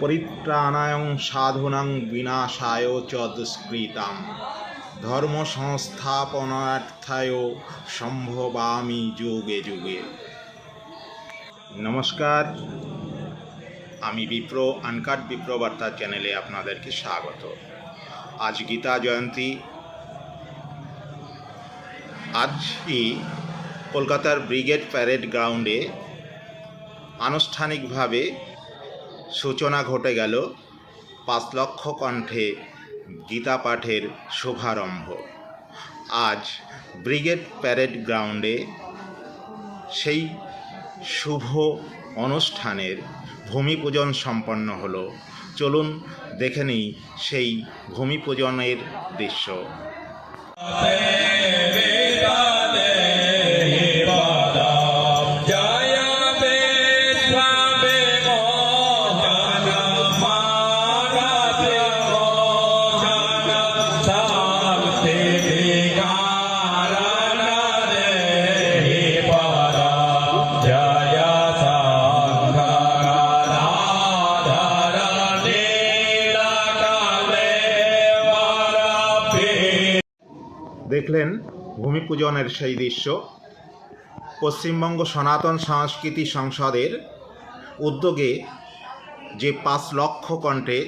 পরিত্রাণায় সাধুনাং বিনাশায় চ দুষ্কৃতাম ধর্ম সংস্থাপনার্থায় সম্ভবামি যুগে যুগে। নমস্কার, আমি বিপ্র আনকাট বিপ্র বার্তা চ্যানেলে আপনাদেরকে স্বাগত। আজ গীতা জয়ন্তী। আজই কলকাতার ব্রিগেড প্যারেড গ্রাউন্ডে আনুষ্ঠানিকভাবে সূচনা ঘটে গেল 5 লক্ষ কণ্ঠে গীতা পাঠের শুভারম্ভ। আজ ব্রিগেড প্যারেড গ্রাউন্ডে সেই শুভ অনুষ্ঠানের ভূমি পূজন সম্পন্ন হলো। চলুন দেখে নিই সেই ভূমি পূজনের দৃশ্য। দেখলেন ভূমি পূজনের সেই দৃশ্য। পশ্চিমবঙ্গ সনাতন সংস্কৃতি সংসদের উদ্যোগে যে 5 লক্ষ কণ্ঠে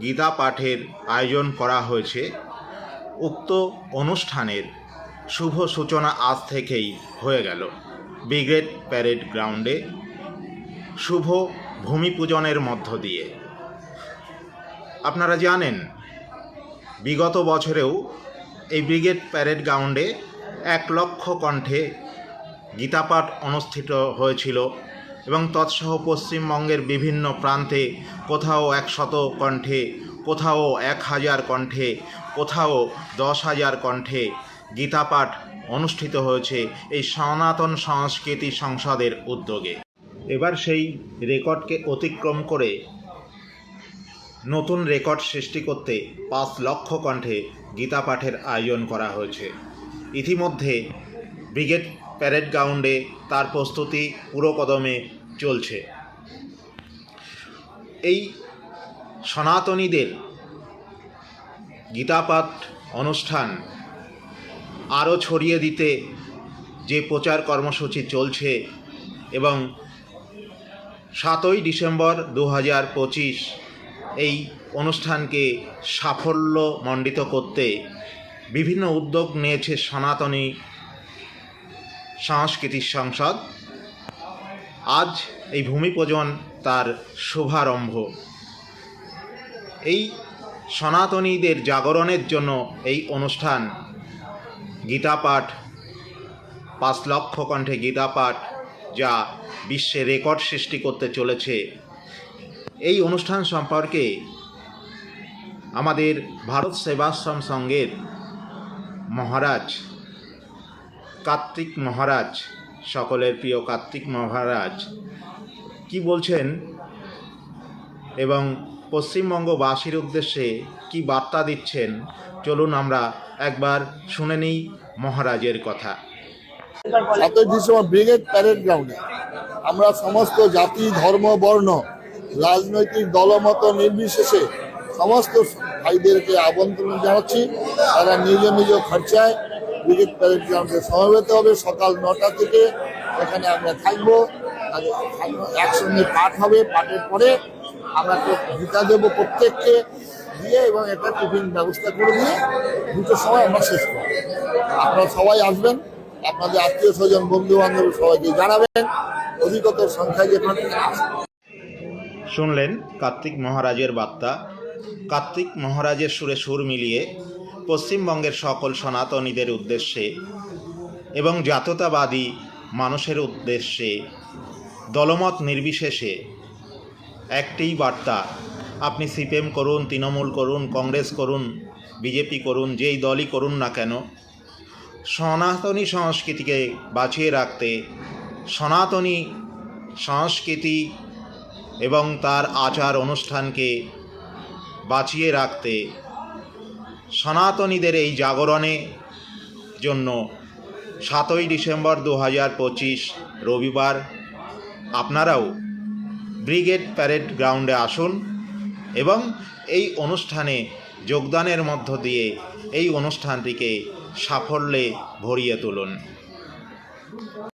গীতা পাঠের আয়োজন করা হয়েছে, উক্ত অনুষ্ঠানের শুভ সূচনা আজ থেকেই হয়ে গেল ব্রিগেড প্যারেড গ্রাউন্ডে শুভ ভূমি পূজনের মধ্য দিয়ে। আপনারা জানেন, বিগত বছরেও এই ব্রিগেড প্যারেড গ্রাউন্ডে 1 লক্ষ কণ্ঠে গীতাপাঠ অনুষ্ঠিত হয়েছিল এবং তৎসহ পশ্চিমবঙ্গের বিভিন্ন প্রান্তে কোথাও 100 কণ্ঠে, কোথাও 1000 কণ্ঠে, কোথাও 10,000 কণ্ঠে গীতাপাঠ অনুষ্ঠিত হয়েছে এই সনাতন সংস্কৃতি সংসদের উদ্যোগে। এবার সেই রেকর্ডকে অতিক্রম করে নতুন রেকর্ড সৃষ্টি করতে 5 লক্ষ কণ্ঠে গীতা পাঠের আয়োজন করা হয়েছে। ইতিমধ্যে ব্রিগেড প্যারেড গ্রাউন্ডে তার প্রস্তুতি পুরো কদমে চলছে। এই সনাতনীদের গীতাপাঠ অনুষ্ঠান আরও ছড়িয়ে দিতে যে প্রচার কর্মসূচি চলছে এবং 7ই ডিসেম্বর 2025 এই অনুষ্ঠানকে সাফল্যমণ্ডিত করতে বিভিন্ন উদ্যোগ নিয়েছে সনাতনী সংস্কৃতি সংসদ। আজ এই ভূমি পূজন তার শুভারম্ভ। এই সনাতনীদের জাগরণের জন্য এই অনুষ্ঠান গীতাপাঠ, 5 লক্ষ কণ্ঠে গীতাপাঠ, যা বিশ্বে রেকর্ড সৃষ্টি করতে চলেছে। এই অনুষ্ঠান সম্পর্কে আমাদের ভারত সেবাশ্রম সংঘের মহারাজ কার্তিক মহারাজ, সকলের প্রিয় কার্তিক মহারাজ কি বলছেন এবং পশ্চিমবঙ্গবাসীর উদ্দেশ্যে কি বার্তা দিচ্ছেন, চলুন আমরা একবার শুনে নিই মহারাজের কথা। 7ই ডিসেম্বর ব্রিগেড প্যারেড গ্রাউন্ডে আমরা সমস্ত জাতি, ধর্ম, বর্ণ, রাজনৈতিক দলমত নির্বিশেষে সমস্ত ভাইদেরকে আমন্ত্রণ জানাচ্ছি। তারা নিজ নিজ খরচায় ব্রিগেড প্যারেড গ্রাউন্ডে সমবেত হবে। সকাল 9টা থেকে এখানে আমরা থাকবো। একসঙ্গে পাঠ হবে। পাঠের পরে আমরা গীতা দেবো প্রত্যেককে দিয়ে এবং একটা টিফিন ব্যবস্থা করে দিয়ে 2টোর সময় আমরা শেষ করব। আপনারা সবাই আসবেন, আপনাদের আত্মীয় স্বজন, বন্ধু বান্ধব সবাইকে জানাবেন। অধিকতর সংখ্যায় যেখানে আসবেন। শুনলেন কার্তিক মহারাজের বার্তা। কার্তিক মহারাজের সুরে সুর মিলিয়ে পশ্চিমবঙ্গের সকল সনাতনীদের উদ্দেশ্যে এবং জাতীয়তাবাদী মানুষের উদ্দেশ্যে দলমত নির্বিশেষে একটি বার্তা, আপনি সিপিএম করুন, তৃণমূল করুন, কংগ্রেস করুন, বিজেপি করুন, যেই দলই করুন না কেন, সনাতনী সংস্কৃতিকে বাঁচিয়ে রাখতে, সনাতনী সংস্কৃতি এবং তার আচার অনুষ্ঠানকে বাঁচিয়ে রাখতে, সনাতনীদের এই জাগরণে জন্য 7ই ডিসেম্বর 2025 রবিবার আপনারাও ব্রিগেড প্যারেড গ্রাউন্ডে আসুন এবং এই অনুষ্ঠানে যোগদানের মধ্য দিয়ে এই অনুষ্ঠানটিকে সাফল্যে ভরিয়ে তুলুন।